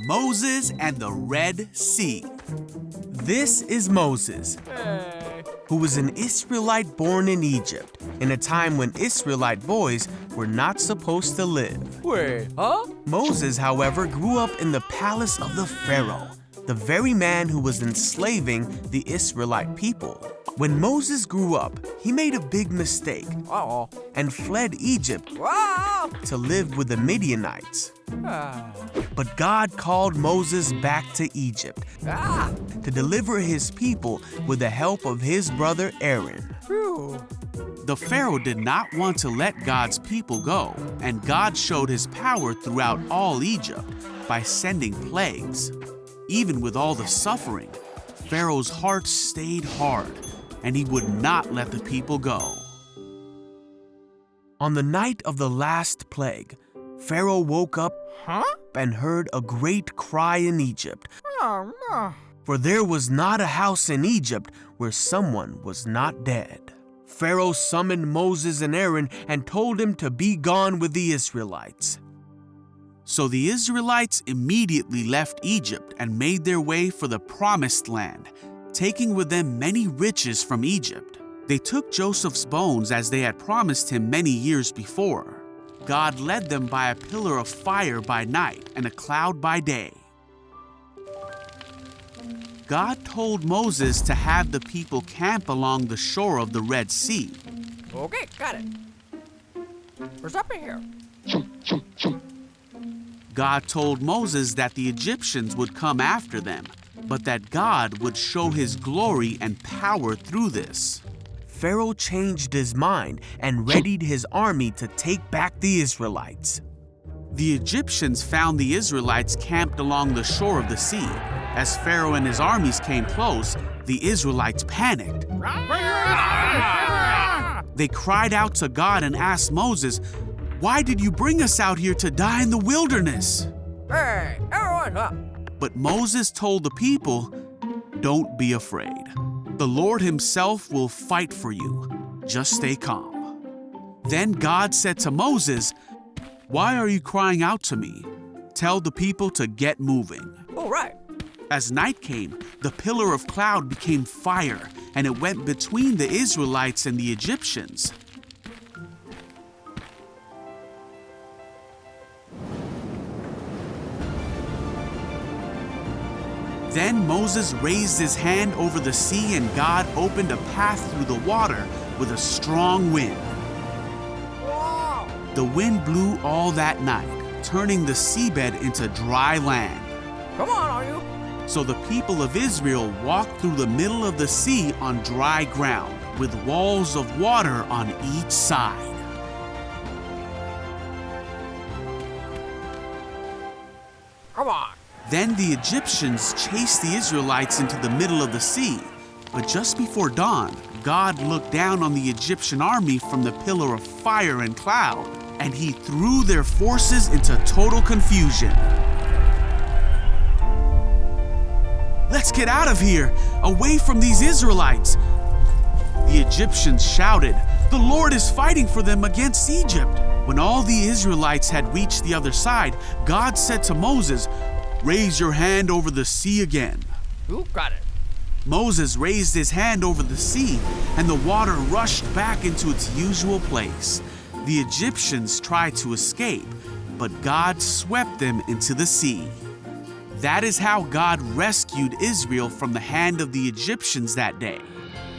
Moses and the Red Sea. This is Moses, who was an Israelite born in Egypt in a time when Israelite boys were not supposed to live. Wait, huh? Moses, however, grew up in the palace of the Pharaoh, the very man who was enslaving the Israelite people. When Moses grew up, he made a big mistake Uh-oh. and fled Egypt Wow! to live with the Midianites. Ah. But God called Moses back to Egypt Ah. to deliver his people with the help of his brother Aaron. Phew. The Pharaoh did not want to let God's people go, and God showed his power throughout all Egypt by sending plagues. Even with all the suffering, Pharaoh's heart stayed hard, and he would not let the people go. On the night of the last plague, Pharaoh woke up and heard a great cry in Egypt, Oh, no. for there was not a house in Egypt where someone was not dead. Pharaoh summoned Moses and Aaron and told him to be gone with the Israelites. So the Israelites immediately left Egypt and made their way for the Promised Land, taking with them many riches from Egypt. They took Joseph's bones as they had promised him many years before. God led them by a pillar of fire by night and a cloud by day. God told Moses to have the people camp along the shore of the Red Sea. Okay, got it. What's up in here? God told Moses that the Egyptians would come after them, but that God would show his glory and power through this. Pharaoh changed his mind and readied his army to take back the Israelites. The Egyptians found the Israelites camped along the shore of the sea. As Pharaoh and his armies came close, the Israelites panicked. They cried out to God and asked Moses, "Why did you bring us out here to die in the wilderness?" Hey, everyone up. But Moses told the people, "Don't be afraid. The Lord himself will fight for you. Just stay calm." Then God said to Moses, "Why are you crying out to me? Tell the people to get moving." All right. As night came, the pillar of cloud became fire, and it went between the Israelites and the Egyptians. Then Moses raised his hand over the sea, and God opened a path through the water with a strong wind. Wow. The wind blew all that night, turning the seabed into dry land. Come on, are you? So the people of Israel walked through the middle of the sea on dry ground, with walls of water on each side. Come on. Then the Egyptians chased the Israelites into the middle of the sea. But just before dawn, God looked down on the Egyptian army from the pillar of fire and cloud, and he threw their forces into total confusion. "Let's get out of here, away from these Israelites!" The Egyptians shouted, "The Lord is fighting for them against Egypt." When all the Israelites had reached the other side, God said to Moses, "Raise your hand over the sea again." You got it. Moses raised his hand over the sea, and the water rushed back into its usual place. The Egyptians tried to escape, but God swept them into the sea. That is how God rescued Israel from the hand of the Egyptians that day.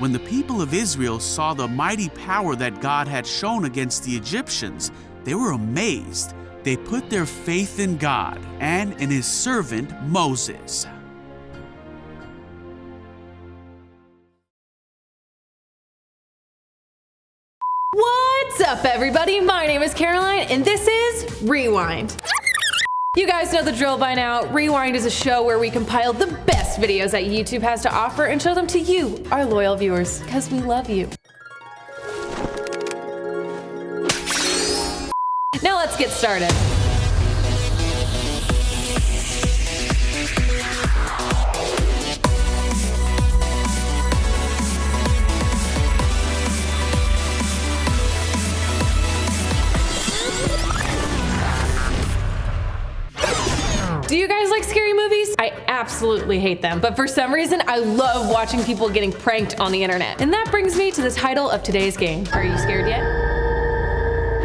When the people of Israel saw the mighty power that God had shown against the Egyptians, they were amazed. They put their faith in God and in his servant Moses. What's up, everybody? My name is Caroline, and this is Rewind. You guys know the drill by now. Rewind is a show where we compile the best videos that YouTube has to offer and show them to you, our loyal viewers, because we love you. Now let's get started. absolutely hate them, but for some reason, I love watching people getting pranked on the internet. And that brings me to the title of today's game. Are you scared yet?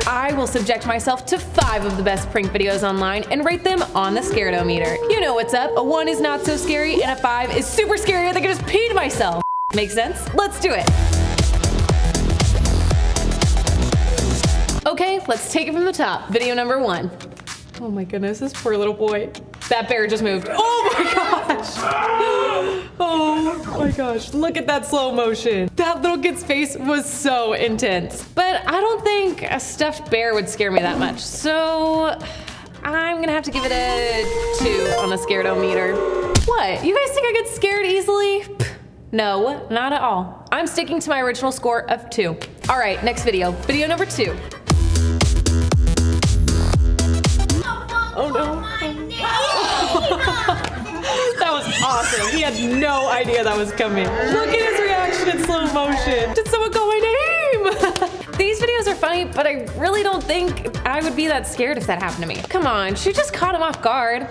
I will subject myself to 5 of the best prank videos online and rate them on the Scaredometer. You know what's up. A 1 is not so scary and a 5 is super scary. I think I just peed myself. Make sense? Let's do it. Okay, let's take it from the top. Video number 1. Oh my goodness, this poor little boy. That bear just moved. Oh my gosh. Oh my gosh, look at that slow motion. That little kid's face was so intense. But I don't think a stuffed bear would scare me that much. So I'm gonna have to give it a 2 on the Scaredometer. What, you guys think I get scared easily? No, not at all. I'm sticking to my original score of 2. All right, next video. Video number 2. Oh no. That was awesome. He had no idea that was coming. Look at his reaction in slow motion. Did someone call my name? These videos are funny, but I really don't think I would be that scared if that happened to me. Come on, she just caught him off guard.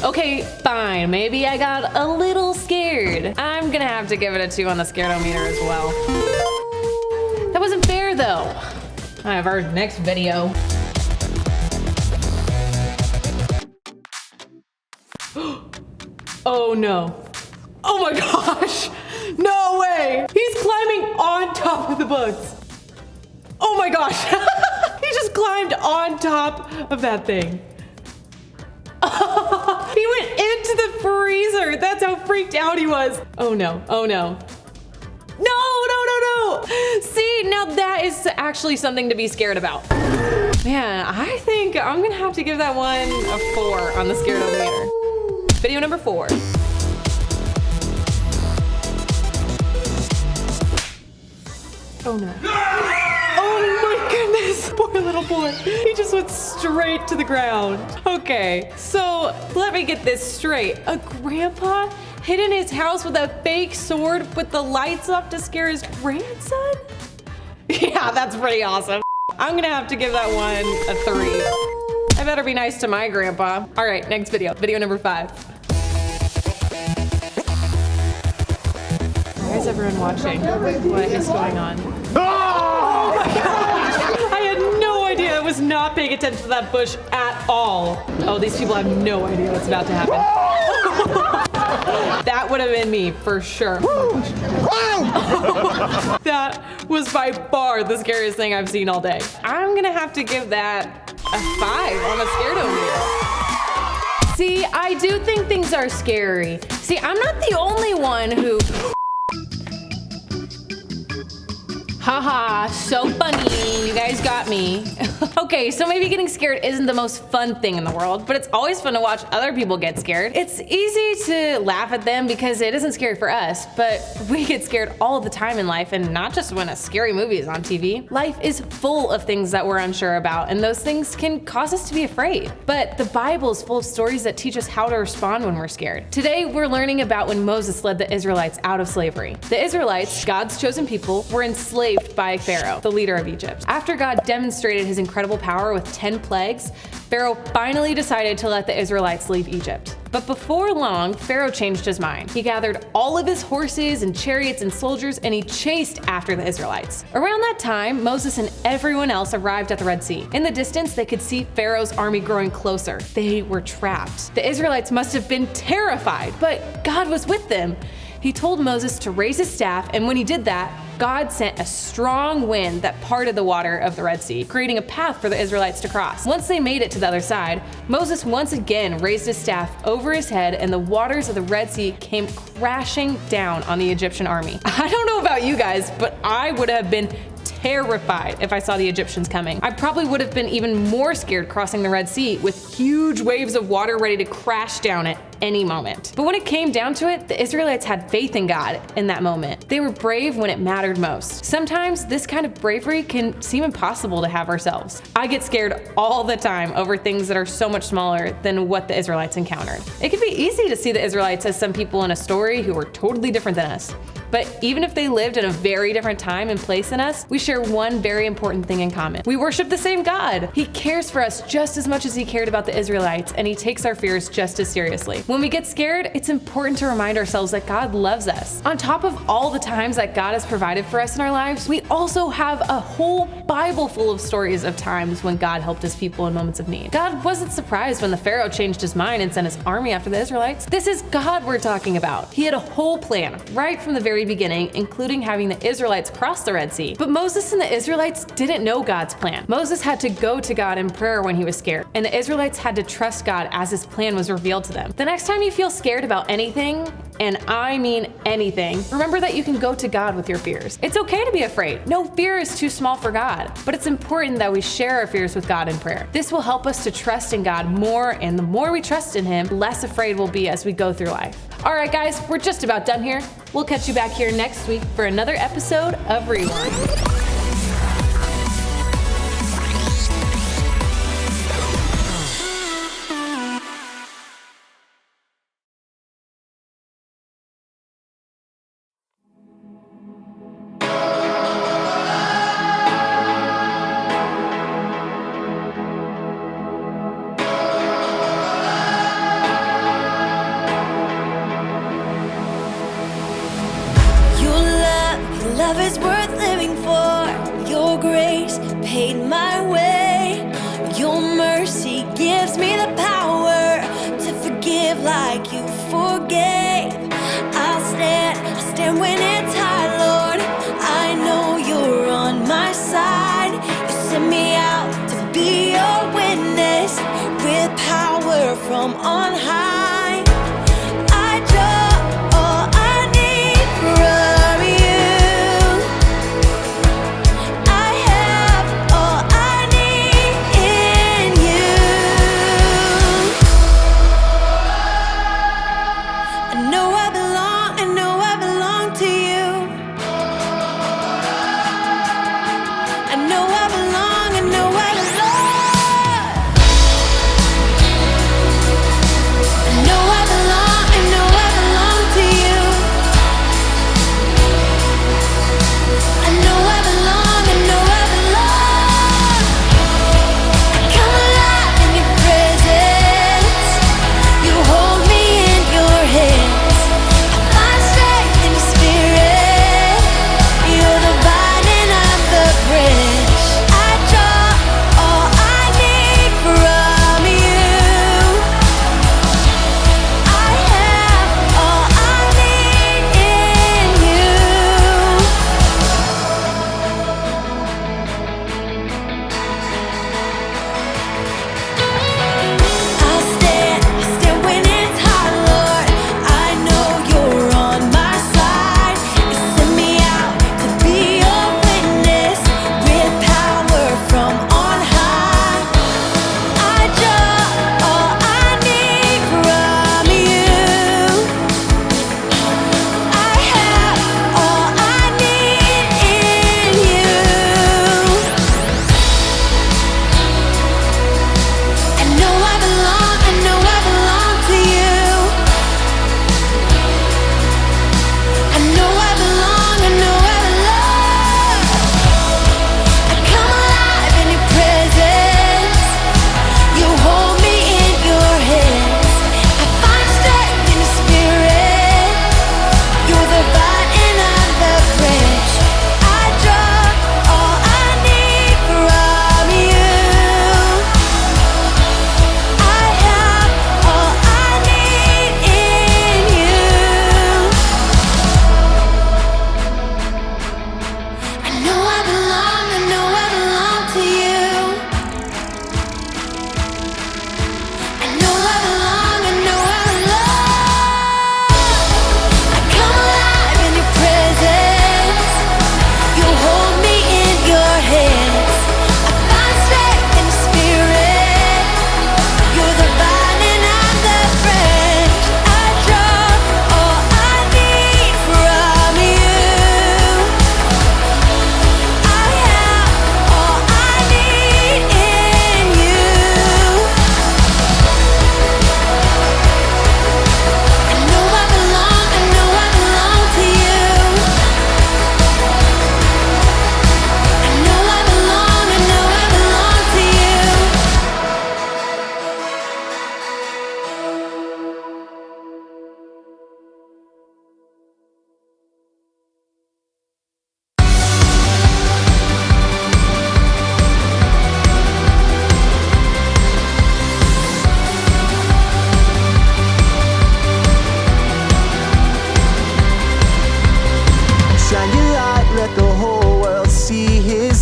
Okay, fine. Maybe I got a little scared. I'm gonna have to give it a 2 on the Scaredometer as well. That wasn't fair though. I have our next video. Oh no. Oh my gosh. No way. He's climbing on top of the bugs. Oh my gosh. He just climbed on top of that thing. He went into the freezer. That's how freaked out he was. Oh no. Oh no. No. See, now that is actually something to be scared about. Man, I think I'm gonna have to give that one a 4 on the Scaredometer. Video number 4. Oh no. Oh my goodness, poor little boy. He just went straight to the ground. Okay, so let me get this straight. A grandpa hid in his house with a fake sword with the lights off to scare his grandson? Yeah, that's pretty awesome. I'm gonna have to give that one a 3. I better be nice to my grandpa. All right, next video. Video number 5. Why is everyone watching? What is going on? Oh my gosh! I had no idea. I was not paying attention to that bush at all. Oh, these people have no idea what's about to happen. That would have been me for sure. That was by far the scariest thing I've seen all day. I'm gonna have to give that a 5 on the Scaredometer. See, I do think things are scary. See, I'm not the only one who... Haha, so funny. You guys got me. Okay, so maybe getting scared isn't the most fun thing in the world, but it's always fun to watch other people get scared. It's easy to laugh at them because it isn't scary for us, but we get scared all the time in life, and not just when a scary movie is on TV. Life is full of things that we're unsure about, and those things can cause us to be afraid. But the Bible is full of stories that teach us how to respond when we're scared. Today, we're learning about when Moses led the Israelites out of slavery. The Israelites, God's chosen people, were enslaved by Pharaoh, the leader of Egypt. After God demonstrated his incredible power with 10 plagues, Pharaoh finally decided to let the Israelites leave Egypt. But before long, Pharaoh changed his mind. He gathered all of his horses and chariots and soldiers, and he chased after the Israelites. Around that time, Moses and everyone else arrived at the Red Sea. In the distance, they could see Pharaoh's army growing closer. They were trapped. The Israelites must have been terrified, but God was with them. He told Moses to raise his staff, and when he did that, God sent a strong wind that parted the water of the Red Sea, creating a path for the Israelites to cross. Once they made it to the other side, Moses once again raised his staff over his head, and the waters of the Red Sea came crashing down on the Egyptian army. I don't know about you guys, but I would have been terrified if I saw the Egyptians coming. I probably would have been even more scared crossing the Red Sea with huge waves of water ready to crash down it any moment. But when it came down to it, the Israelites had faith in God in that moment. They were brave when it mattered most. Sometimes this kind of bravery can seem impossible to have ourselves. I get scared all the time over things that are so much smaller than what the Israelites encountered. It can be easy to see the Israelites as some people in a story who were totally different than us. But even if they lived in a very different time and place than us, we share one very important thing in common. We worship the same God. He cares for us just as much as he cared about the Israelites, and he takes our fears just as seriously. When we get scared, it's important to remind ourselves that God loves us. On top of all the times that God has provided for us in our lives, we also have a whole Bible full of stories of times when God helped his people in moments of need. God wasn't surprised when the Pharaoh changed his mind and sent his army after the Israelites. This is God we're talking about. He had a whole plan right from the very beginning, including having the Israelites cross the Red Sea. But Moses and the Israelites didn't know God's plan. Moses had to go to God in prayer when he was scared, and the Israelites had to trust God as his plan was revealed to them. The next time you feel scared about anything, and I mean anything, remember that you can go to God with your fears. It's okay to be afraid. No fear is too small for God, but it's important that we share our fears with God in prayer. This will help us to trust in God more, and the more we trust in him, less afraid we'll be as we go through life. All right, guys, we're just about done here. We'll catch you back here next week for another episode of Rewind. Love is worth living for. Your grace paid my way. Your mercy gives me the power to forgive like you forgave. I'll stand when it's hard, Lord. I know you're on my side. You sent me out to be your witness with power from on high. I draw all I need from you.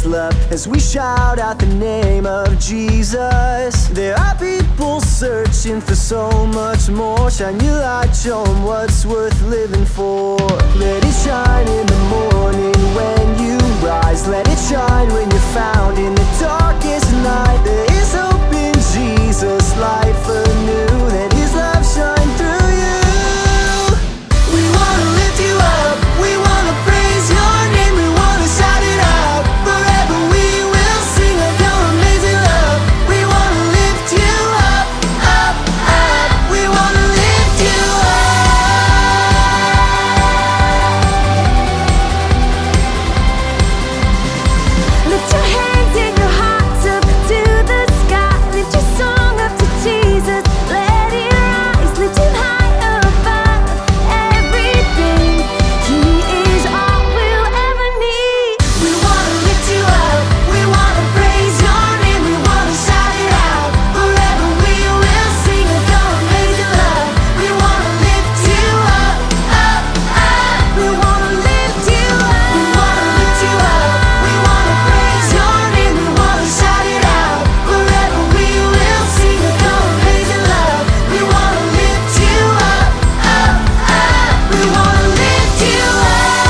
is love as we shout out the name of Jesus. There are people searching for so much more. Shine your light, show 'em what's worth living for. Let it shine in the morning when you rise. Let it shine when you're found in the darkest night. There is hope in Jesus, life anew. Let His love shine through you. We wanna lift you up, we wanna praise your name, we wanna shout it out. Forever we will sing of your amazing love. We wanna lift you up, up, up. We wanna lift you up. Lift your hands and your hearts up to the sky. Lift your song up to Jesus. Let it rise. Lift Him high above everything. He is all we'll ever need. We wanna lift you up, we wanna praise your name, we wanna shout it out. Forever we will sing of your amazing love. We wanna lift you up, up, up. We wanna lift you up. We wanna lift you up, we wanna praise your name, we wanna shout it out. Forever we will sing of your amazing love. We wanna lift you up, up, up. We wanna lift you up.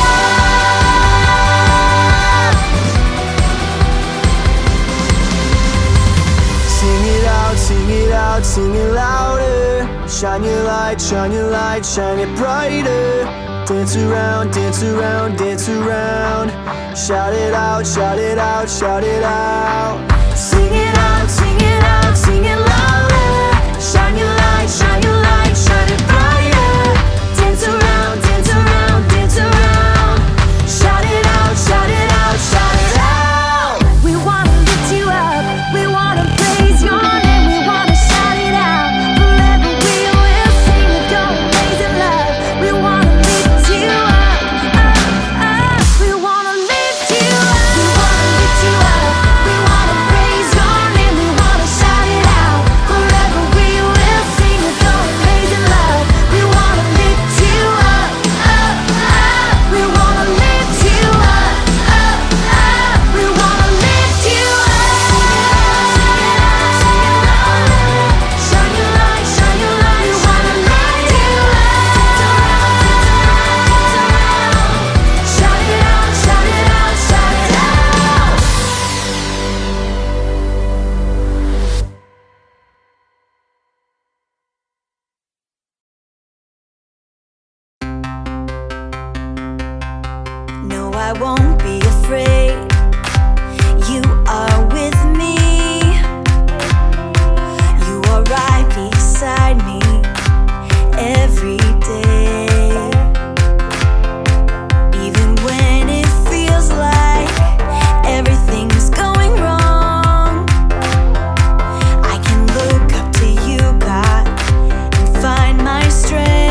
Sing it out, sing it out, sing it louder. Shine your light, shine your light, shine it brighter. Dance around, dance around, dance around. Shout it out, shout it out, shout it out. Sing it out, sing it out, sing it louder. Shine your light, shine your light, shine it brighter. Dance around, dance around, dance around. Shout it out, shout it out, shout it out. We wanna lift you up, we wanna praise your name, we wanna shout it out. Forever we will sing of your amazing love. We wanna lift you up, up, up. We wanna lift you up. We wanna lift you up. We wanna praise your name, we wanna shout it out. Forever we will sing of your amazing love. We wanna lift you up, up, up. We wanna lift you up, up, up. We wanna lift you up. Shine your light, shine your light. We wanna lift you up. Shout it out, shout it out, shout it out. No, I won't be afraid. You are with me. You are right beside me every day. Even when it feels like everything's going wrong, I can look up to you, God, and find my strength.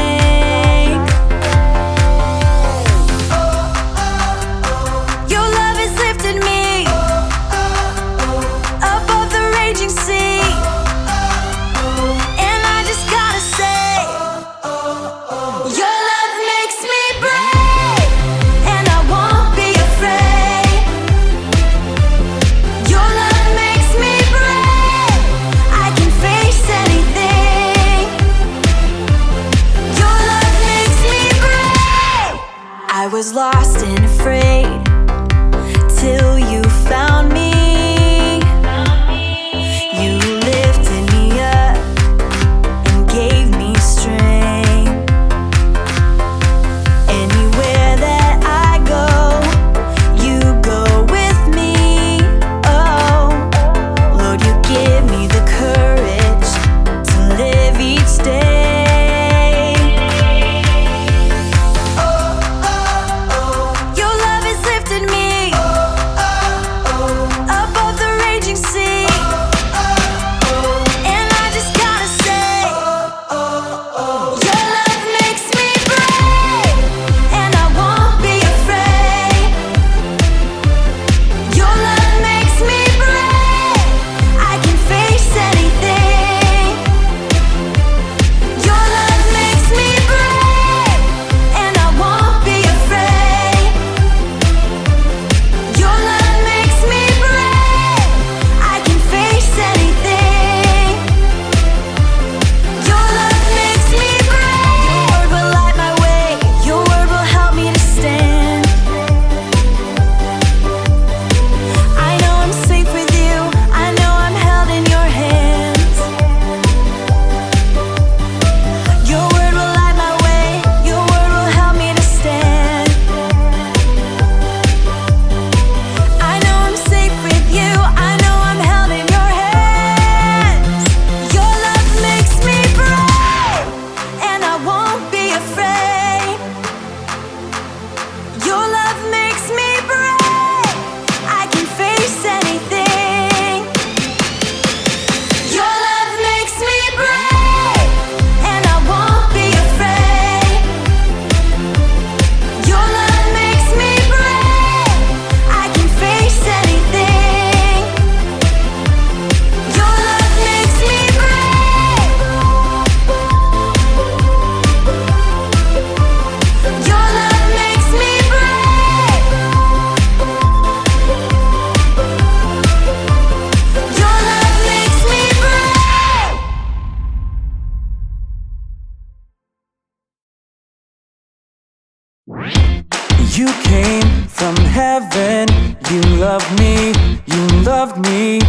Your love has lifted me above the raging sea. And I just gotta say, your love makes me brave, and I won't be afraid. Your love makes me brave, I can face anything. Your love makes me brave. I was lost and afraid till you found me. You lifted me up and gave me strength. Anywhere that I go, you go with me. Oh, Lord, you give me the courage to live each day. Your love has lifted You came from heaven, you loved me,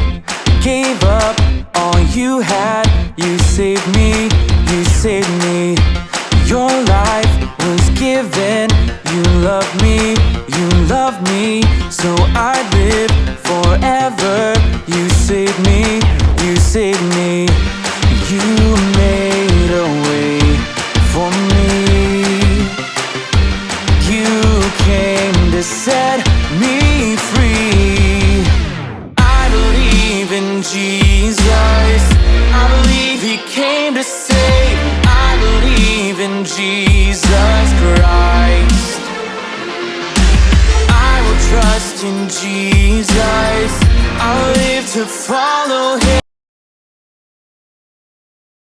gave up all you had, you saved me, your life was given, you loved me, so I live forever, you saved me, you made a way for me, you came to set me free. I believe in Jesus, I believe He came to save, I believe in Jesus Christ. I will trust in Jesus, I'll live to follow Him.